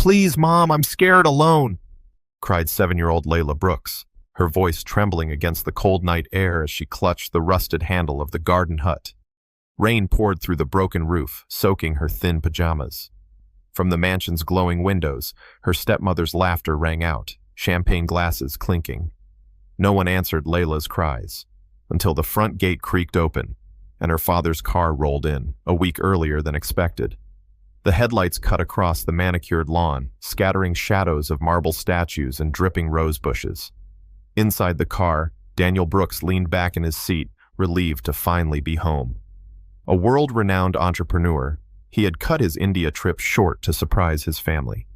Please, Mom, I'm scared alone, cried 7-year-old Layla Brooks, her voice trembling against the cold night air as she clutched the rusted handle of the garden hut. Rain poured through the broken roof, soaking her thin pajamas. From the mansion's glowing windows, her stepmother's laughter rang out, champagne glasses clinking. No one answered Layla's cries, until the front gate creaked open, and her father's car rolled in, a week earlier than expected. The headlights cut across the manicured lawn, scattering shadows of marble statues and dripping rose bushes. Inside the car, Daniel Brooks leaned back in his seat, relieved to finally be home. A world-renowned entrepreneur, he had cut his India trip short to surprise his family.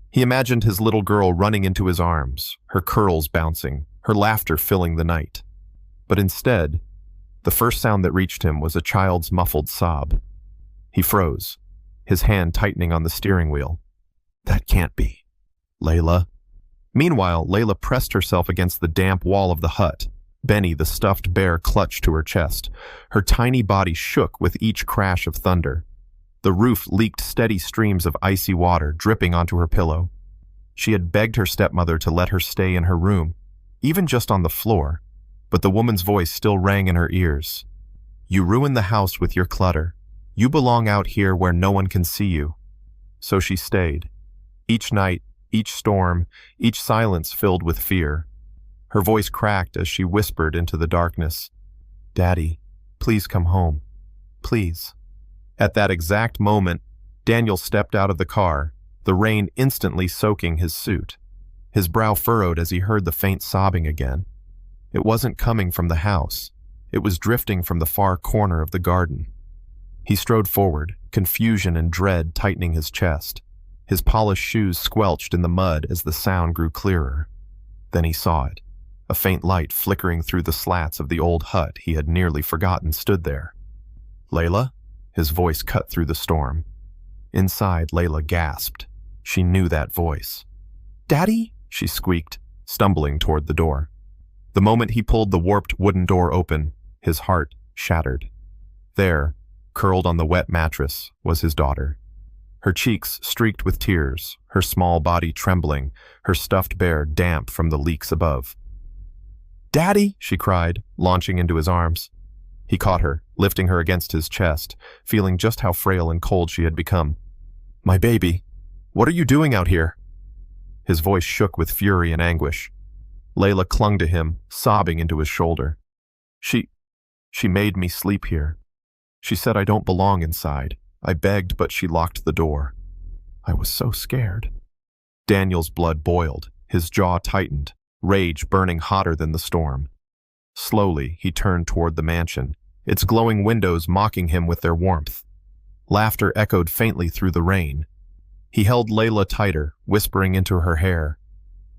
He imagined his little girl running into his arms, her curls bouncing, her laughter filling the night. But instead, the first sound that reached him was a child's muffled sob. He froze, his hand tightening on the steering wheel. That can't be. Layla. Meanwhile, Layla pressed herself against the damp wall of the hut. Benny, the stuffed bear, clutched to her chest. Her tiny body shook with each crash of thunder. The roof leaked steady streams of icy water, dripping onto her pillow. She had begged her stepmother to let her stay in her room, even just on the floor, but the woman's voice still rang in her ears. You ruin the house with your clutter. You belong out here where no one can see you. So she stayed. Each night, each storm, each silence filled with fear. Her voice cracked as she whispered into the darkness, Daddy, please come home. Please. At that exact moment, Daniel stepped out of the car, the rain instantly soaking his suit. His brow furrowed as he heard the faint sobbing again. It wasn't coming from the house. It was drifting from the far corner of the garden. He strode forward, confusion and dread tightening his chest. His polished shoes squelched in the mud as the sound grew clearer. Then he saw it. A faint light flickering through the slats of the old hut he had nearly forgotten stood there. Layla? His voice cut through the storm. Inside, Layla gasped. She knew that voice. Daddy? She squeaked, stumbling toward the door. The moment he pulled the warped wooden door open, his heart shattered. There, curled on the wet mattress, was his daughter. Her cheeks streaked with tears, her small body trembling, her stuffed bear damp from the leaks above. Daddy, she cried, launching into his arms. He caught her, lifting her against his chest, feeling just how frail and cold she had become. My baby, what are you doing out here? His voice shook with fury and anguish. Layla clung to him, sobbing into his shoulder. She made me sleep here. She said I don't belong inside. I begged, but she locked the door. I was so scared. Daniel's blood boiled, his jaw tightened, rage burning hotter than the storm. Slowly, he turned toward the mansion, its glowing windows mocking him with their warmth. Laughter echoed faintly through the rain. He held Layla tighter, whispering into her hair,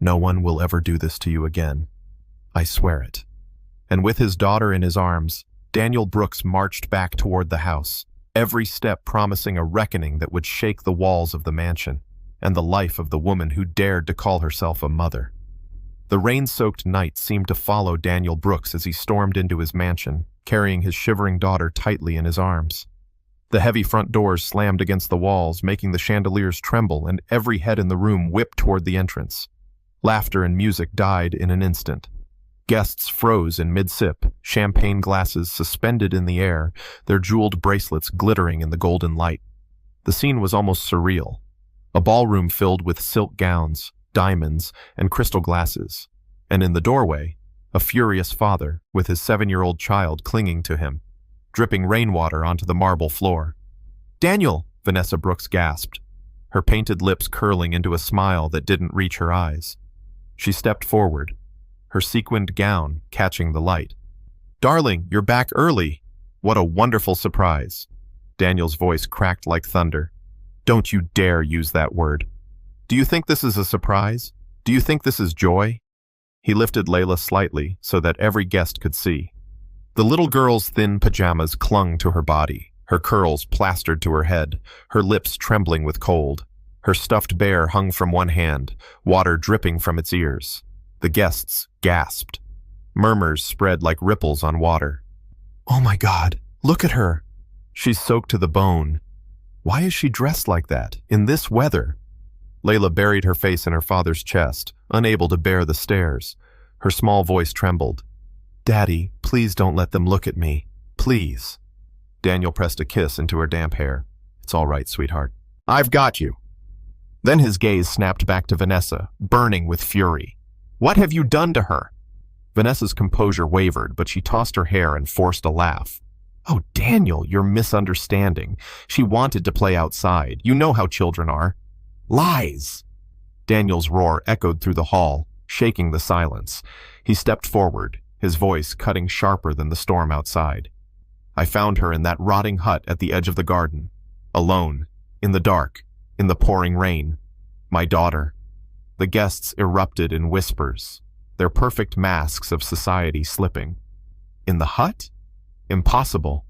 No one will ever do this to you again. I swear it. And with his daughter in his arms, Daniel Brooks marched back toward the house, every step promising a reckoning that would shake the walls of the mansion and the life of the woman who dared to call herself a mother. The rain-soaked night seemed to follow Daniel Brooks as he stormed into his mansion, carrying his shivering daughter tightly in his arms. The heavy front doors slammed against the walls, making the chandeliers tremble, and every head in the room whipped toward the entrance. Laughter and music died in an instant. Guests froze in mid-sip, champagne glasses suspended in the air, their jeweled bracelets glittering in the golden light. The scene was almost surreal. A ballroom filled with silk gowns, diamonds, and crystal glasses, and in the doorway, a furious father with his 7-year-old child clinging to him, dripping rainwater onto the marble floor. Daniel, Vanessa Brooks gasped, her painted lips curling into a smile that didn't reach her eyes. She stepped forward, her sequined gown catching the light. Darling, you're back early. What a wonderful surprise. Daniel's voice cracked like thunder. Don't you dare use that word. Do you think this is a surprise? Do you think this is joy? He lifted Layla slightly so that every guest could see. The little girl's thin pajamas clung to her body, her curls plastered to her head, her lips trembling with cold. Her stuffed bear hung from one hand, water dripping from its ears. The guests gasped. Murmurs spread like ripples on water. Oh my God, look at her. She's soaked to the bone. Why is she dressed like that, in this weather? Layla buried her face in her father's chest, unable to bear the stares. Her small voice trembled. "Daddy, please don't let them look at me. Please." Daniel pressed a kiss into her damp hair. "It's all right, sweetheart. I've got you." Then his gaze snapped back to Vanessa, burning with fury. "What have you done to her?" Vanessa's composure wavered, but she tossed her hair and forced a laugh. "Oh, Daniel, you're misunderstanding. She wanted to play outside. You know how children are." "Lies!" Daniel's roar echoed through the hall, shaking the silence. He stepped forward, his voice cutting sharper than the storm outside. "I found her in that rotting hut at the edge of the garden. Alone, in the dark, in the pouring rain. My daughter." The guests erupted in whispers, their perfect masks of society slipping. "In the hut? Impossible.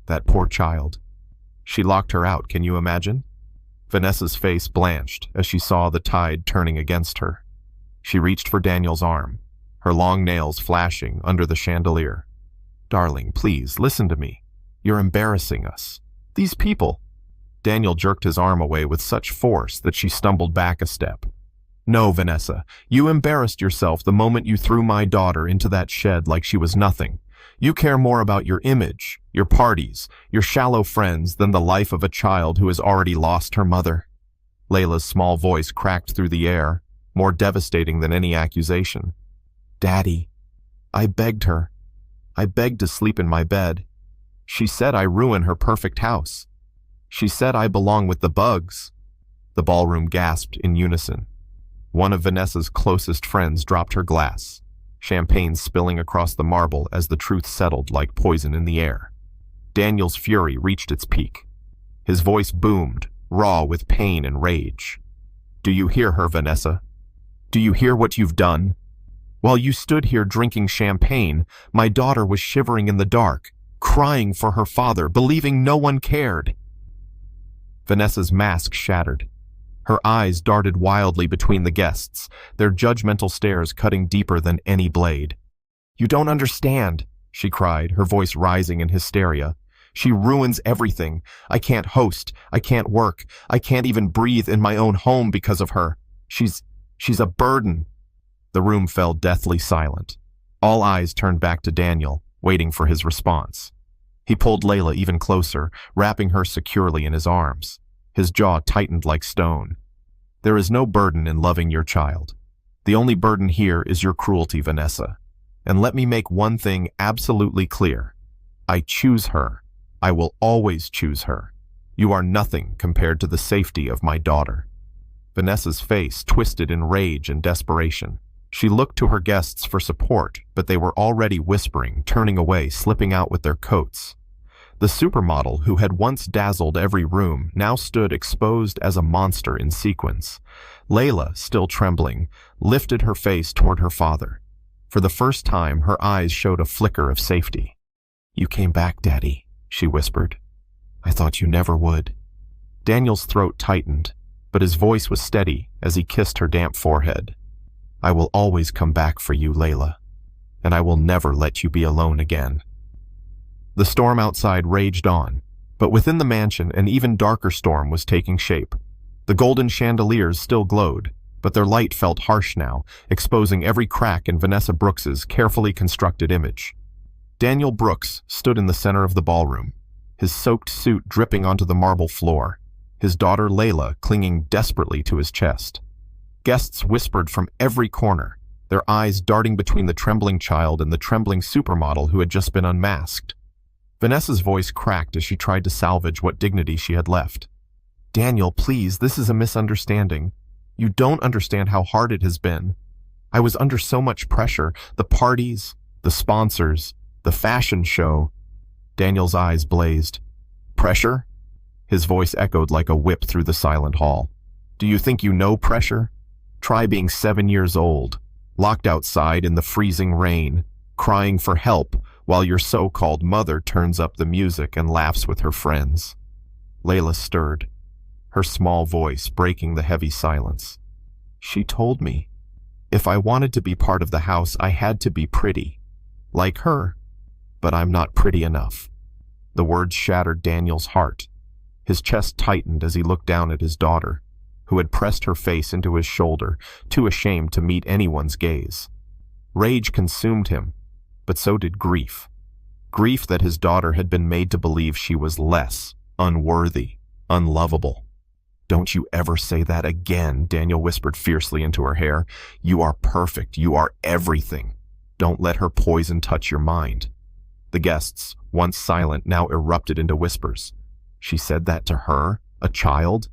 That poor child. She locked her out, can you imagine?" Vanessa's face blanched as she saw the tide turning against her. She reached for Daniel's arm, her long nails flashing under the chandelier. "Darling, please, listen to me. You're embarrassing us. These people." Daniel jerked his arm away with such force that she stumbled back a step. "No, Vanessa, you embarrassed yourself the moment you threw my daughter into that shed like she was nothing. You care more about your image, your parties, your shallow friends than the life of a child who has already lost her mother." Layla's small voice cracked through the air, more devastating than any accusation. "Daddy, I begged her. I begged to sleep in my bed. She said I ruin her perfect house. She said I belong with the bugs." The ballroom gasped in unison. One of Vanessa's closest friends dropped her glass, champagne spilling across the marble as the truth settled like poison in the air. Daniel's fury reached its peak. His voice boomed, raw with pain and rage. "Do you hear her, Vanessa? Do you hear what you've done? While you stood here drinking champagne, my daughter was shivering in the dark, crying for her father, believing no one cared." Vanessa's mask shattered. Her eyes darted wildly between the guests, their judgmental stares cutting deeper than any blade. "You don't understand," she cried, her voice rising in hysteria. "She ruins everything. I can't host. I can't work. I can't even breathe in my own home because of her. She's a burden." The room fell deathly silent. All eyes turned back to Daniel, waiting for his response. He pulled Layla even closer, wrapping her securely in his arms. His jaw tightened like stone. "There is no burden in loving your child. The only burden here is your cruelty, Vanessa. And let me make one thing absolutely clear. I choose her. I will always choose her. You are nothing compared to the safety of my daughter." Vanessa's face twisted in rage and desperation. She looked to her guests for support, but they were already whispering, turning away, slipping out with their coats. The supermodel, who had once dazzled every room, now stood exposed as a monster in sequins. Layla, still trembling, lifted her face toward her father. For the first time, her eyes showed a flicker of safety. "You came back, Daddy," she whispered. "I thought you never would." Daniel's throat tightened, but his voice was steady as he kissed her damp forehead. "I will always come back for you, Layla, and I will never let you be alone again." The storm outside raged on, but within the mansion an even darker storm was taking shape. The golden chandeliers still glowed, but their light felt harsh now, exposing every crack in Vanessa Brooks's carefully constructed image. Daniel Brooks stood in the center of the ballroom, his soaked suit dripping onto the marble floor, his daughter Layla clinging desperately to his chest. Guests whispered from every corner, their eyes darting between the trembling child and the trembling supermodel who had just been unmasked. Vanessa's voice cracked as she tried to salvage what dignity she had left. "Daniel, please, this is a misunderstanding. You don't understand how hard it has been. I was under so much pressure, the parties, the sponsors, the fashion show." Daniel's eyes blazed. "Pressure?" His voice echoed like a whip through the silent hall. "Do you think you know pressure? Try being 7 years old, locked outside in the freezing rain, crying for help while your so-called mother turns up the music and laughs with her friends." Layla stirred, her small voice breaking the heavy silence. "She told me, if I wanted to be part of the house, I had to be pretty, like her, but I'm not pretty enough." The words shattered Daniel's heart. His chest tightened as he looked down at his daughter. who had pressed her face into his shoulder, too ashamed to meet anyone's gaze. Rage consumed him, but so did grief. Grief that his daughter had been made to believe she was less, unworthy, unlovable. "Don't you ever say that again," Daniel whispered fiercely into her hair. "You are perfect. You are everything. Don't let her poison touch your mind." The guests, once silent, now erupted into whispers. She said that to her, a child?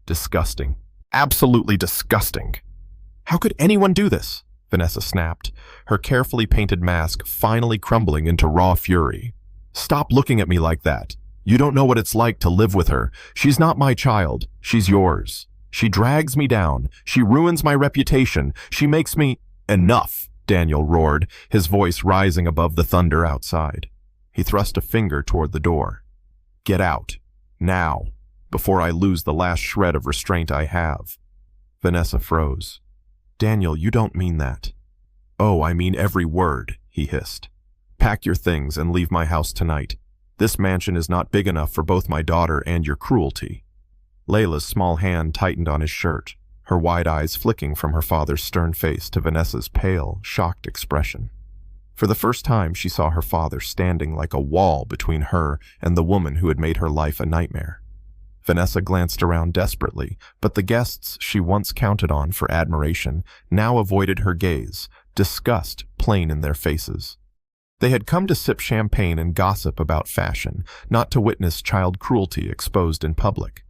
Disgusting. Absolutely disgusting. "How could anyone do this?" Vanessa snapped, her carefully painted mask finally crumbling into raw fury. "Stop looking at me like that. You don't know what it's like to live with her. She's not my child. She's yours. She drags me down. She ruins my reputation. She makes me—" "Enough!" Daniel roared, his voice rising above the thunder outside. He thrust a finger toward the door. "Get out. Now. Before I lose the last shred of restraint I have." Vanessa froze. "Daniel, you don't mean that." "Oh, I mean every word," he hissed. "Pack your things and leave my house tonight. This mansion is not big enough for both my daughter and your cruelty." Layla's small hand tightened on his shirt, her wide eyes flicking from her father's stern face to Vanessa's pale, shocked expression. For the first time, she saw her father standing like a wall between her and the woman who had made her life a nightmare. Vanessa glanced around desperately, but the guests she once counted on for admiration now avoided her gaze, disgust plain in their faces. They had come to sip champagne and gossip about fashion, not to witness child cruelty exposed in public.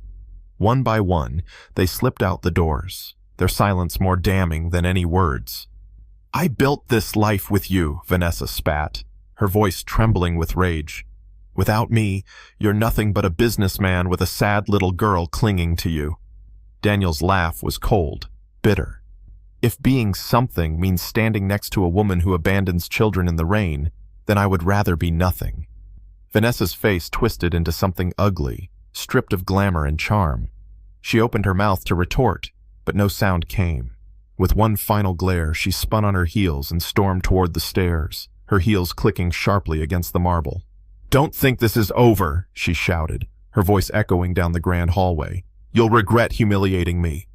One by one, they slipped out the doors, their silence more damning than any words. "I built this life with you," Vanessa spat, her voice trembling with rage. "Without me, you're nothing but a businessman with a sad little girl clinging to you." Daniel's laugh was cold, bitter. "If being something means standing next to a woman who abandons children in the rain, then I would rather be nothing." Vanessa's face twisted into something ugly, stripped of glamour and charm. She opened her mouth to retort, but no sound came. With one final glare, she spun on her heels and stormed toward the stairs, her heels clicking sharply against the marble. "Don't think this is over," she shouted, her voice echoing down the grand hallway. "You'll regret humiliating me."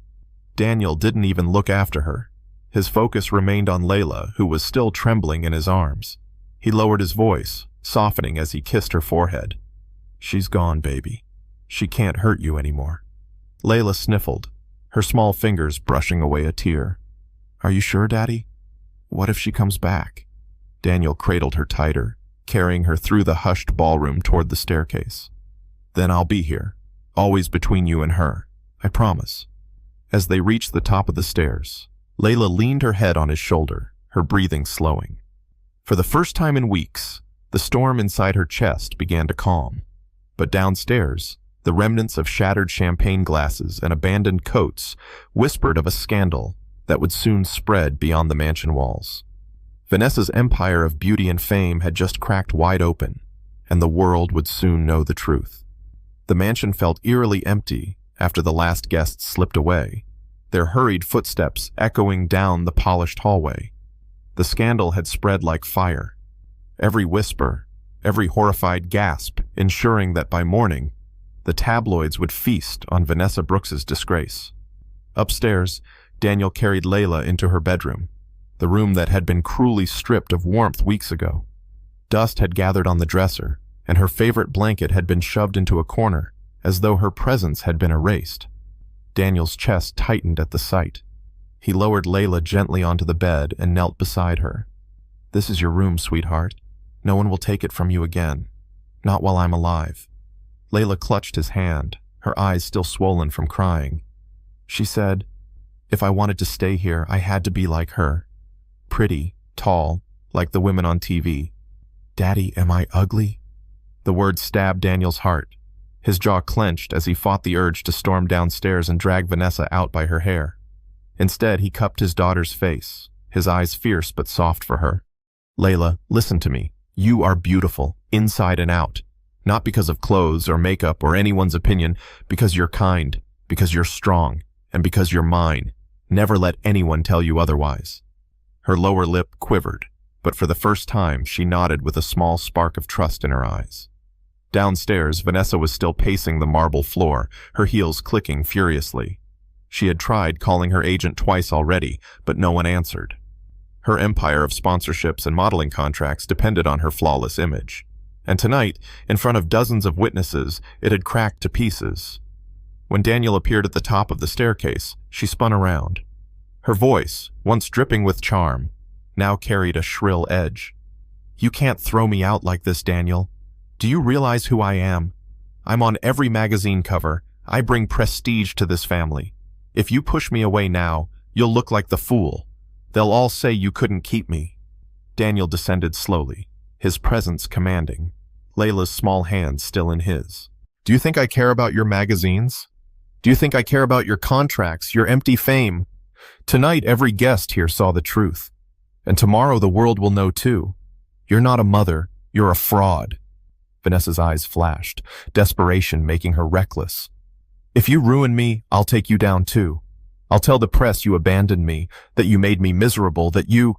Daniel didn't even look after her. His focus remained on Layla, who was still trembling in his arms. He lowered his voice, softening as he kissed her forehead. "She's gone, baby. She can't hurt you anymore." Layla sniffled, her small fingers brushing away a tear. "Are you sure, Daddy? What if she comes back?" Daniel cradled her tighter, carrying her through the hushed ballroom toward the staircase. "Then I'll be here, always between you and her. I promise." As they reached the top of the stairs, Layla leaned her head on his shoulder, her breathing slowing. For the first time in weeks, the storm inside her chest began to calm. But downstairs, the remnants of shattered champagne glasses and abandoned coats whispered of a scandal that would soon spread beyond the mansion walls. Vanessa's empire of beauty and fame had just cracked wide open, and the world would soon know the truth. The mansion felt eerily empty after the last guests slipped away, their hurried footsteps echoing down the polished hallway. The scandal had spread like fire, every whisper, every horrified gasp ensuring that by morning, the tabloids would feast on Vanessa Brooks's disgrace. Upstairs, Daniel carried Layla into her bedroom, the room that had been cruelly stripped of warmth weeks ago. Dust had gathered on the dresser, and her favorite blanket had been shoved into a corner, as though her presence had been erased. Daniel's chest tightened at the sight. He lowered Layla gently onto the bed and knelt beside her. "This is your room, sweetheart. No one will take it from you again. Not while I'm alive." Layla clutched his hand, her eyes still swollen from crying. She said, "If I wanted to stay here, I had to be like her. Pretty, tall, like the women on TV. Daddy, am I ugly?" The words stabbed Daniel's heart. His jaw clenched as he fought the urge to storm downstairs and drag Vanessa out by her hair. Instead, he cupped his daughter's face, his eyes fierce but soft for her. "Layla, listen to me. You are beautiful, inside and out. Not because of clothes or makeup or anyone's opinion, because you're kind, because you're strong, and because you're mine. Never let anyone tell you otherwise." Her lower lip quivered, but for the first time she nodded with a small spark of trust in her eyes. Downstairs, Vanessa was still pacing the marble floor, her heels clicking furiously. She had tried calling her agent twice already, but no one answered. Her empire of sponsorships and modeling contracts depended on her flawless image. And tonight, in front of dozens of witnesses, it had cracked to pieces. When Daniel appeared at the top of the staircase, she spun around. Her voice, once dripping with charm, now carried a shrill edge. "You can't throw me out like this, Daniel. Do you realize who I am? I'm on every magazine cover. I bring prestige to this family. If you push me away now, you'll look like the fool. They'll all say you couldn't keep me." Daniel descended slowly, his presence commanding, Layla's small hand still in his. "Do you think I care about your magazines? Do you think I care about your contracts, your empty fame? Tonight, every guest here saw the truth. And tomorrow the world will know too. You're not a mother, you're a fraud." Vanessa's eyes flashed, desperation making her reckless. "If you ruin me, I'll take you down too. I'll tell the press you abandoned me, that you made me miserable, that you—"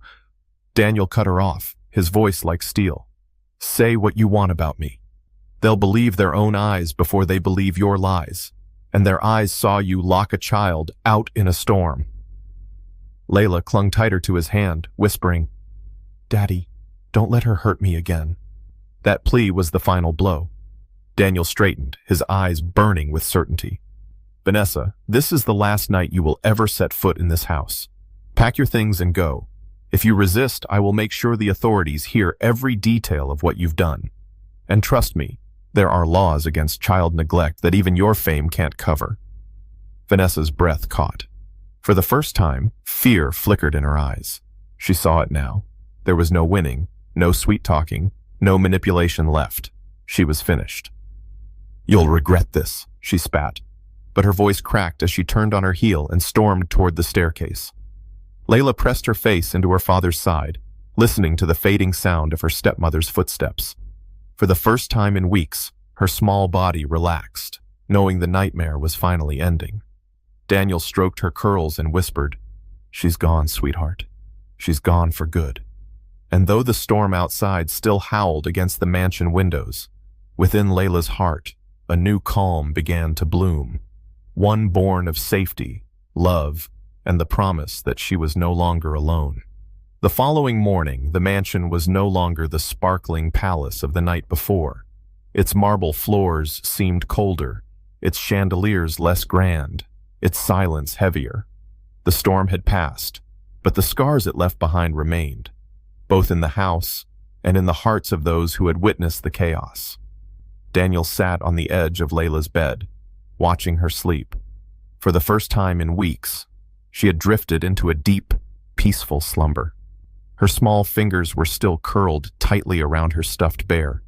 Daniel cut her off, his voice like steel. "Say what you want about me. They'll believe their own eyes before they believe your lies. And their eyes saw you lock a child out in a storm." Layla clung tighter to his hand, whispering, "Daddy, don't let her hurt me again." That plea was the final blow. Daniel straightened, his eyes burning with certainty. "Vanessa, this is the last night you will ever set foot in this house. Pack your things and go. If you resist, I will make sure the authorities hear every detail of what you've done. And trust me, there are laws against child neglect that even your fame can't cover." Vanessa's breath caught. For the first time, fear flickered in her eyes. She saw it now. There was no winning, no sweet-talking, no manipulation left. She was finished. "You'll regret this," she spat, but her voice cracked as she turned on her heel and stormed toward the staircase. Layla pressed her face into her father's side, listening to the fading sound of her stepmother's footsteps. For the first time in weeks, her small body relaxed, knowing the nightmare was finally ending. Daniel stroked her curls and whispered, "She's gone, sweetheart. She's gone for good." And though the storm outside still howled against the mansion windows, within Layla's heart, a new calm began to bloom, one born of safety, love, and the promise that she was no longer alone. The following morning, the mansion was no longer the sparkling palace of the night before. Its marble floors seemed colder, its chandeliers less grand, its silence heavier. The storm had passed, but the scars it left behind remained, both in the house and in the hearts of those who had witnessed the chaos. Daniel sat on the edge of Layla's bed, watching her sleep. For the first time in weeks, she had drifted into a deep, peaceful slumber. Her small fingers were still curled tightly around her stuffed bear,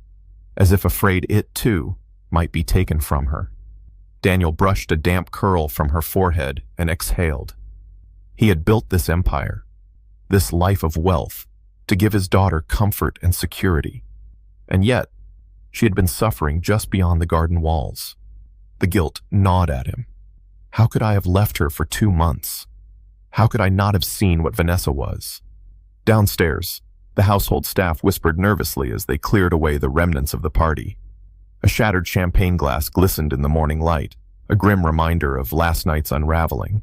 as if afraid it, too, might be taken from her. Daniel brushed a damp curl from her forehead and exhaled. He had built this empire, this life of wealth, to give his daughter comfort and security. And yet, she had been suffering just beyond the garden walls. The guilt gnawed at him. How could I have left her for 2 months? How could I not have seen what Vanessa was? Downstairs, the household staff whispered nervously as they cleared away the remnants of the party. A shattered champagne glass glistened in the morning light, a grim reminder of last night's unraveling.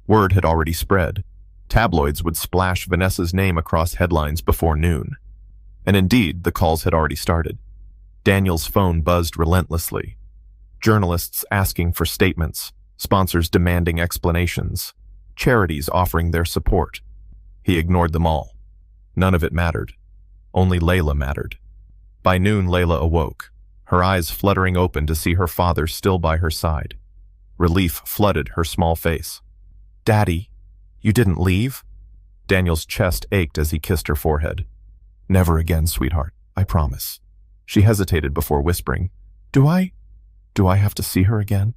Word had already spread. Tabloids would splash Vanessa's name across headlines before noon. And indeed, the calls had already started. Daniel's phone buzzed relentlessly. Journalists asking for statements, sponsors demanding explanations, charities offering their support. He ignored them all. None of it mattered. Only Layla mattered. By noon, Layla awoke, her eyes fluttering open to see her father still by her side. Relief flooded her small face. "Daddy, you didn't leave?" Daniel's chest ached as he kissed her forehead. "Never again, sweetheart, I promise." She hesitated before whispering, Do I have to see her again?"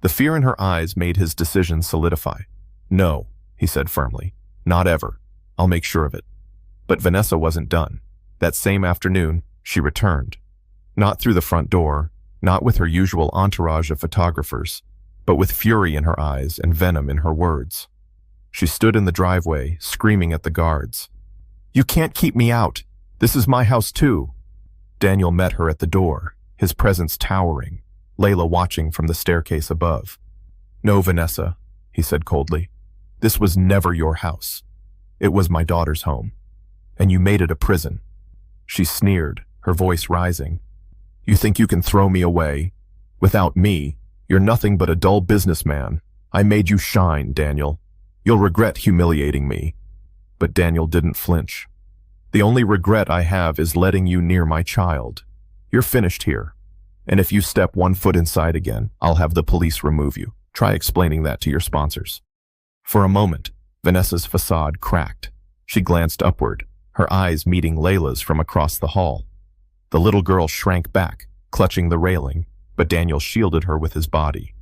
The fear in her eyes made his decision solidify. "No," he said firmly. "Not ever. I'll make sure of it." But Vanessa wasn't done. That same afternoon, she returned. Not through the front door, not with her usual entourage of photographers, but with fury in her eyes and venom in her words. She stood in the driveway, screaming at the guards. "You can't keep me out. This is my house too." Daniel met her at the door, his presence towering, Layla watching from the staircase above. "No, Vanessa. he said coldly. This was never your house. It was my daughter's home. And you made it a prison. She sneered, her voice rising. You think you can throw me away? Without me, you're nothing but a dull businessman. I made you shine, Daniel. You'll regret humiliating me. But Daniel didn't flinch. The only regret I have is letting you near my child. You're finished here. And if you step 1 foot inside again, I'll have the police remove you. Try explaining that to your sponsors. For a moment, Vanessa's facade cracked. She glanced upward, her eyes meeting Layla's from across the hall. The little girl shrank back, clutching the railing, but Daniel shielded her with his body.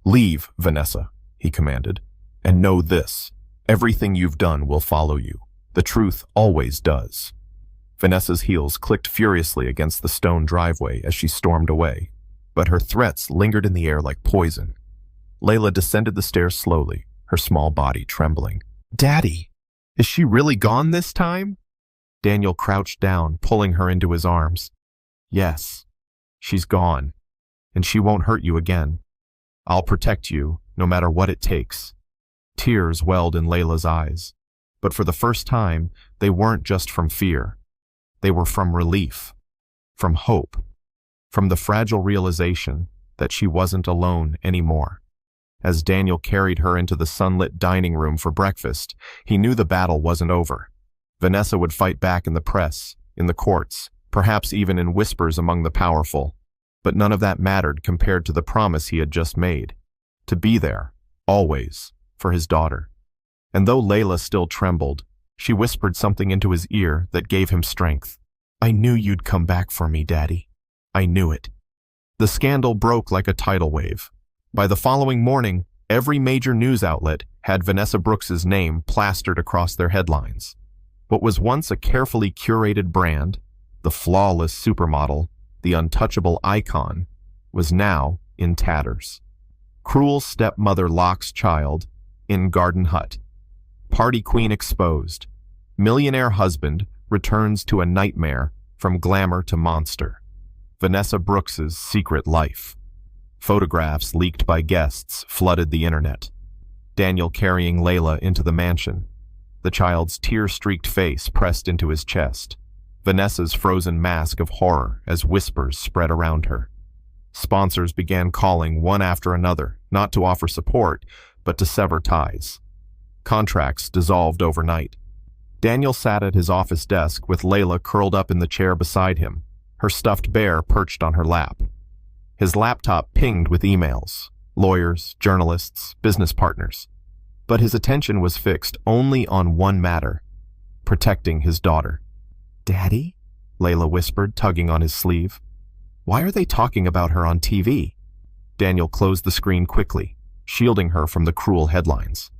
Leave, Vanessa, he commanded. And know this, everything you've done will follow you. The truth always does. Vanessa's heels clicked furiously against the stone driveway as she stormed away, but her threats lingered in the air like poison. Layla descended the stairs slowly, her small body trembling. Daddy, is she really gone this time? Daniel crouched down, pulling her into his arms. Yes, she's gone, and she won't hurt you again. I'll protect you, no matter what it takes. Tears welled in Layla's eyes, but for the first time, they weren't just from fear. They were from relief, from hope, from the fragile realization that she wasn't alone anymore. As Daniel carried her into the sunlit dining room for breakfast, he knew the battle wasn't over. Vanessa would fight back in the press, in the courts, perhaps even in whispers among the powerful. But none of that mattered compared to the promise he had just made. To be there, always, for his daughter. And though Layla still trembled, she whispered something into his ear that gave him strength. I knew you'd come back for me, Daddy. I knew it. The scandal broke like a tidal wave. By the following morning, every major news outlet had Vanessa Brooks's name plastered across their headlines. What was once a carefully curated brand, the flawless supermodel, the untouchable icon, was now in tatters. Cruel stepmother locks child in garden hut. Party queen exposed. Millionaire husband returns to a nightmare from glamour to monster. Vanessa Brooks's secret life. Photographs leaked by guests flooded the internet. Daniel carrying Layla into the mansion. The child's tear-streaked face pressed into his chest. Vanessa's frozen mask of horror as whispers spread around her. Sponsors began calling one after another, not to offer support, but to sever ties. Contracts dissolved overnight. Daniel sat at his office desk with Layla curled up in the chair beside him, her stuffed bear perched on her lap. His laptop pinged with emails, lawyers, journalists, business partners. But his attention was fixed only on one matter, protecting his daughter. Daddy? Layla whispered, tugging on his sleeve. Why are they talking about her on TV? Daniel closed the screen quickly, shielding her from the cruel headlines.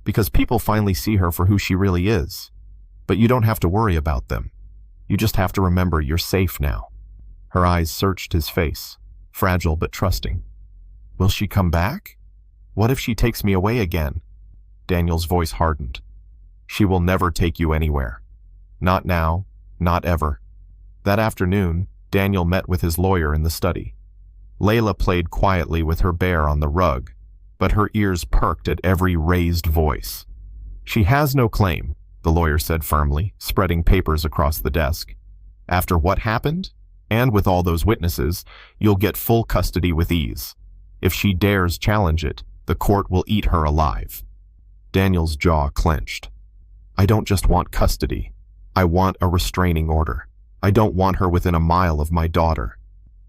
Because people finally see her for who she really is. But you don't have to worry about them. You just have to remember you're safe now. Her eyes searched his face, fragile but trusting. Will she come back? What if she takes me away again? Daniel's voice hardened. She will never take you anywhere. Not now, not ever. That afternoon, Daniel met with his lawyer in the study. Layla played quietly with her bear on the rug, but her ears perked at every raised voice. She has no claim, the lawyer said firmly, spreading papers across the desk. After what happened, and with all those witnesses, you'll get full custody with ease. If she dares challenge it, the court will eat her alive. Daniel's jaw clenched. I don't just want custody. I want a restraining order. I don't want her within a mile of my daughter.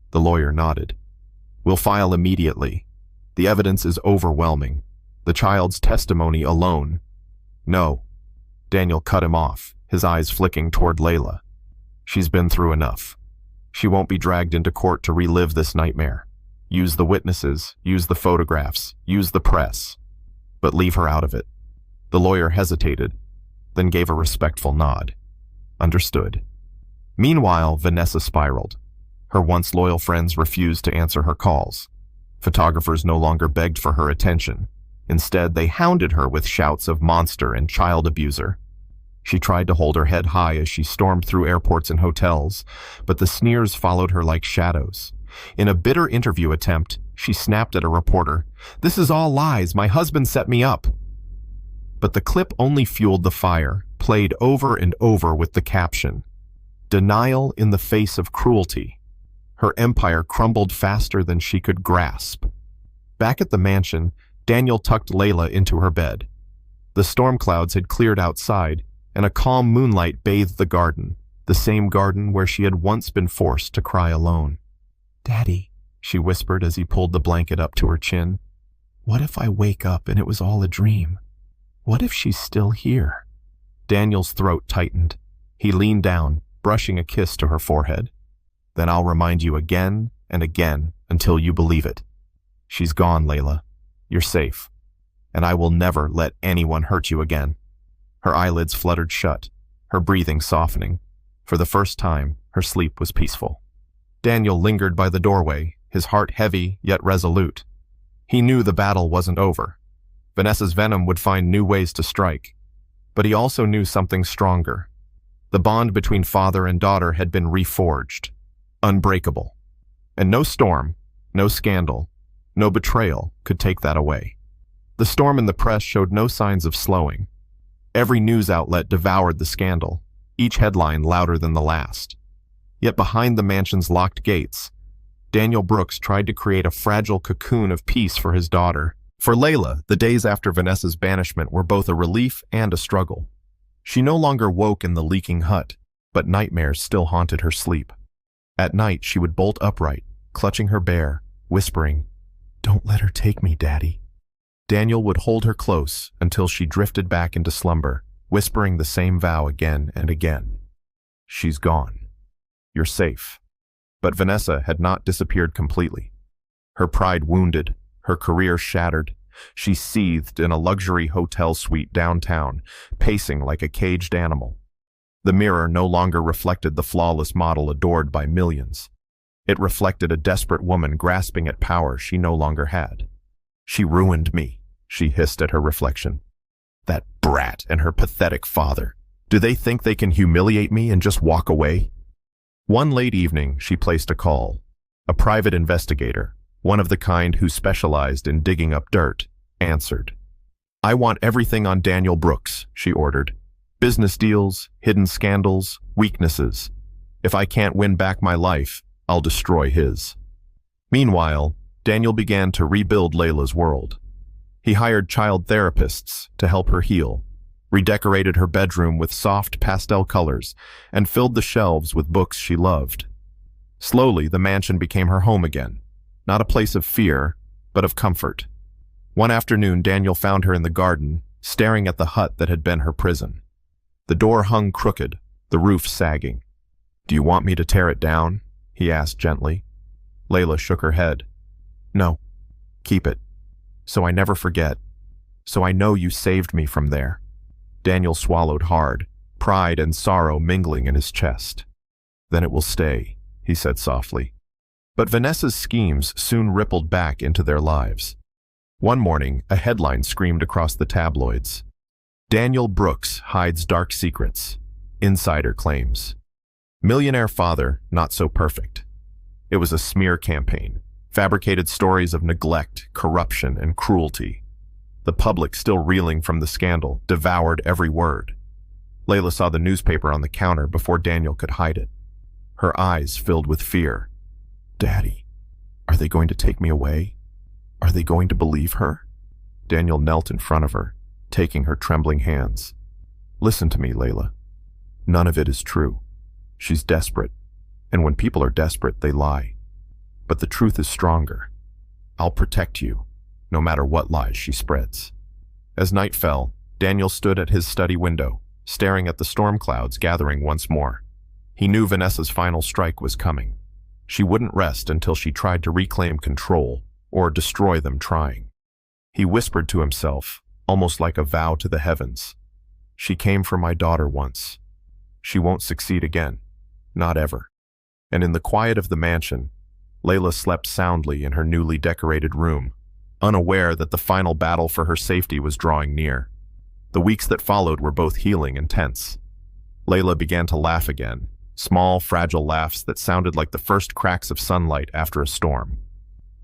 The lawyer nodded. We'll file immediately. The evidence is overwhelming. The child's testimony alone. No. Daniel cut him off, his eyes flicking toward Layla. She's been through enough. She won't be dragged into court to relive this nightmare. Use the witnesses, use the photographs, use the press. But leave her out of it. The lawyer hesitated, then gave a respectful nod. Understood. Meanwhile, Vanessa spiraled. Her once loyal friends refused to answer her calls. Photographers no longer begged for her attention. Instead, they hounded her with shouts of monster and child abuser. She tried to hold her head high as she stormed through airports and hotels, but the sneers followed her like shadows. In a bitter interview attempt, she snapped at a reporter. "This is all lies. My husband set me up." But the clip only fueled the fire, played over and over with the caption, "Denial in the face of cruelty." Her empire crumbled faster than she could grasp. Back at the mansion, Daniel tucked Layla into her bed. The storm clouds had cleared outside, and a calm moonlight bathed the garden, the same garden where she had once been forced to cry alone. "Daddy," she whispered as he pulled the blanket up to her chin, "what if I wake up and it was all a dream? What if she's still here?" Daniel's throat tightened. He leaned down, brushing a kiss to her forehead. "Then I'll remind you again and again until you believe it. She's gone, Layla. You're safe. And I will never let anyone hurt you again." Her eyelids fluttered shut, her breathing softening. For the first time, her sleep was peaceful. Daniel lingered by the doorway, his heart heavy yet resolute. He knew the battle wasn't over. Vanessa's venom would find new ways to strike. But he also knew something stronger. The bond between father and daughter had been reforged, unbreakable. And no storm, no scandal, no betrayal could take that away. The storm in the press showed no signs of slowing. Every news outlet devoured the scandal, each headline louder than the last. Yet behind the mansion's locked gates, Daniel Brooks tried to create a fragile cocoon of peace for his daughter. For Layla, the days after Vanessa's banishment were both a relief and a struggle. She no longer woke in the leaking hut, but nightmares still haunted her sleep. At night, she would bolt upright, clutching her bear, whispering, "Don't let her take me, Daddy." Daniel would hold her close until she drifted back into slumber, whispering the same vow again and again. "She's gone. You're safe." But Vanessa had not disappeared completely. Her pride wounded, her career shattered. She seethed in a luxury hotel suite downtown, pacing like a caged animal. The mirror no longer reflected the flawless model adored by millions. It reflected a desperate woman grasping at power she no longer had. "She ruined me," she hissed at her reflection. "That brat and her pathetic father. Do they think they can humiliate me and just walk away?" One late evening, she placed a call. A private investigator, one of the kind who specialized in digging up dirt, answered. "I want everything on Daniel Brooks," she ordered. "Business deals, hidden scandals, weaknesses. If I can't win back my life, I'll destroy his." Meanwhile, Daniel began to rebuild Layla's world. He hired child therapists to help her heal, redecorated her bedroom with soft pastel colors, and filled the shelves with books she loved. Slowly, the mansion became her home again, not a place of fear, but of comfort. One afternoon, Daniel found her in the garden, staring at the hut that had been her prison. The door hung crooked, the roof sagging. "Do you want me to tear it down?" he asked gently. Layla shook her head. "No, keep it. So I never forget. So I know you saved me from there." Daniel swallowed hard, pride and sorrow mingling in his chest. "Then it will stay," he said softly. But Vanessa's schemes soon rippled back into their lives. One morning, a headline screamed across the tabloids. "Daniel Brooks hides dark secrets. Insider claims. Millionaire father not so perfect." It was a smear campaign, fabricated stories of neglect, corruption, and cruelty. The public, still reeling from the scandal, devoured every word. Layla saw the newspaper on the counter before Daniel could hide it. Her eyes filled with fear. "Daddy, are they going to take me away? Are they going to believe her?" Daniel knelt in front of her, taking her trembling hands. "Listen to me, Layla. None of it is true. She's desperate, and when people are desperate, they lie. But the truth is stronger. I'll protect you, no matter what lies she spreads." As night fell, Daniel stood at his study window, staring at the storm clouds gathering once more. He knew Vanessa's final strike was coming. She wouldn't rest until she tried to reclaim control, or destroy them trying. He whispered to himself, almost like a vow to the heavens. "She came for my daughter once. She won't succeed again. Not ever." And in the quiet of the mansion, Layla slept soundly in her newly decorated room, unaware that the final battle for her safety was drawing near. The weeks that followed were both healing and tense. Layla began to laugh again, small, fragile laughs that sounded like the first cracks of sunlight after a storm.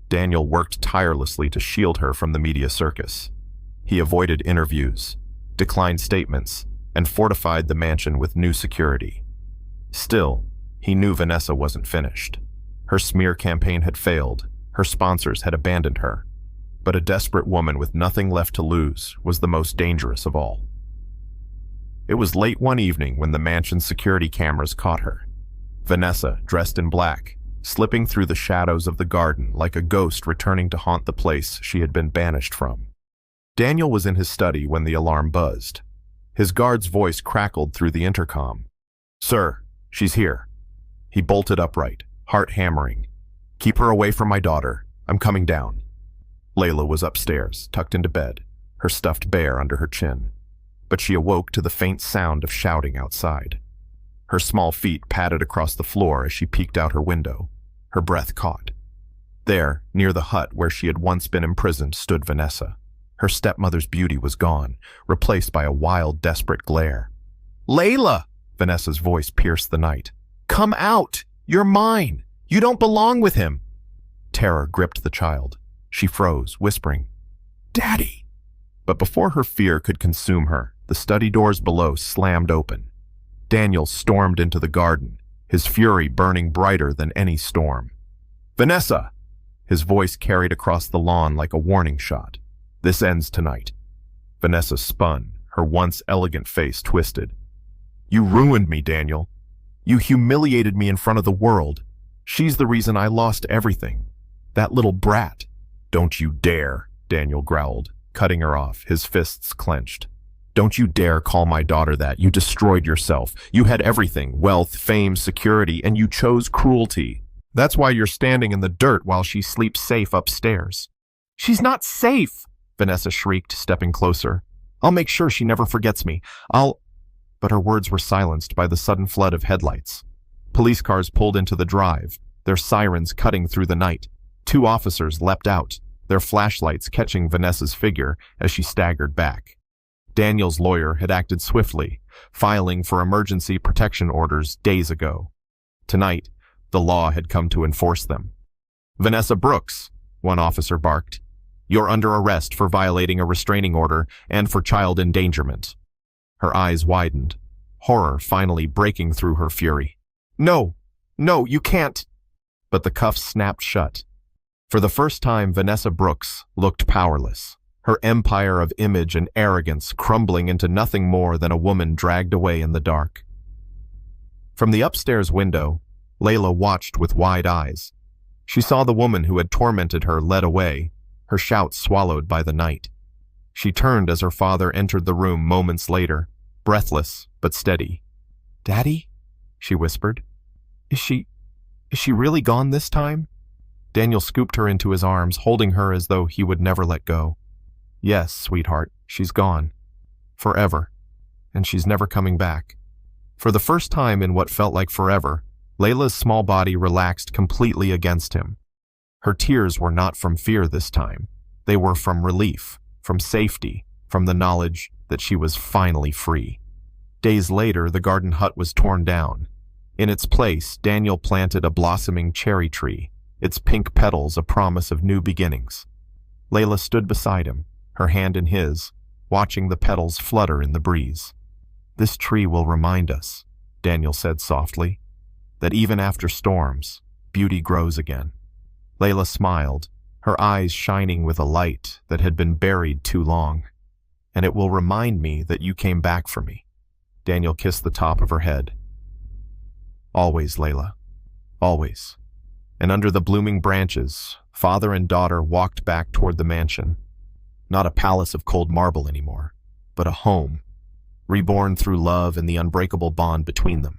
Daniel worked tirelessly to shield her from the media circus. He avoided interviews, declined statements, and fortified the mansion with new security. Still, he knew Vanessa wasn't finished. Her smear campaign had failed, her sponsors had abandoned her. But a desperate woman with nothing left to lose was the most dangerous of all. It was late one evening when the mansion's security cameras caught her. Vanessa, dressed in black, slipping through the shadows of the garden like a ghost returning to haunt the place she had been banished from. Daniel was in his study when the alarm buzzed. His guard's voice crackled through the intercom. "Sir, she's here." He bolted upright, heart hammering. "Keep her away from my daughter. I'm coming down." Layla was upstairs, tucked into bed, her stuffed bear under her chin. But she awoke to the faint sound of shouting outside. Her small feet padded across the floor as she peeked out her window. Her breath caught. There, near the hut where she had once been imprisoned, stood Vanessa. Her stepmother's beauty was gone, replaced by a wild, desperate glare. "Layla!" Vanessa's voice pierced the night. "Come out! You're mine! You don't belong with him!" Terror gripped the child. She froze, whispering, "Daddy!" But before her fear could consume her, the study doors below slammed open. Daniel stormed into the garden, his fury burning brighter than any storm. "Vanessa!" His voice carried across the lawn like a warning shot. "This ends tonight." Vanessa spun, her once elegant face twisted. "You ruined me, Daniel. You humiliated me in front of the world. She's the reason I lost everything. That little brat." "Don't you dare," Daniel growled, cutting her off, his fists clenched. "Don't you dare call my daughter that. You destroyed yourself. You had everything, wealth, fame, security, and you chose cruelty. That's why you're standing in the dirt while she sleeps safe upstairs." "She's not safe," Vanessa shrieked, stepping closer. "I'll make sure she never forgets me. But her words were silenced by the sudden flood of headlights. Police cars pulled into the drive, their sirens cutting through the night. 2 officers leapt out, their flashlights catching Vanessa's figure as she staggered back. Daniel's lawyer had acted swiftly, filing for emergency protection orders days ago. Tonight, the law had come to enforce them. "Vanessa Brooks," one officer barked, "you're under arrest for violating a restraining order and for child endangerment." Her eyes widened, horror finally breaking through her fury. No, you can't." But the cuffs snapped shut. For the first time, Vanessa Brooks looked powerless, her empire of image and arrogance crumbling into nothing more than a woman dragged away in the dark. From the upstairs window, Layla watched with wide eyes. She saw the woman who had tormented her led away, her shouts swallowed by the night. She turned as her father entered the room moments later, breathless but steady. "Daddy?" she whispered. Is she really gone this time?" Daniel scooped her into his arms, holding her as though he would never let go. "Yes, sweetheart, she's gone. Forever. And she's never coming back." For the first time in what felt like forever, Layla's small body relaxed completely against him. Her tears were not from fear this time. They were from relief, from safety, from the knowledge that she was finally free. Days later, the garden hut was torn down. In its place, Daniel planted a blossoming cherry tree, its pink petals a promise of new beginnings. Layla stood beside him, her hand in his, watching the petals flutter in the breeze. "This tree will remind us," Daniel said softly, "that even after storms, beauty grows again." Layla smiled, her eyes shining with a light that had been buried too long. "And it will remind me that you came back for me." Daniel kissed the top of her head. "Always, Layla. Always." And under the blooming branches, father and daughter walked back toward the mansion. Not a palace of cold marble anymore, but a home, reborn through love and the unbreakable bond between them.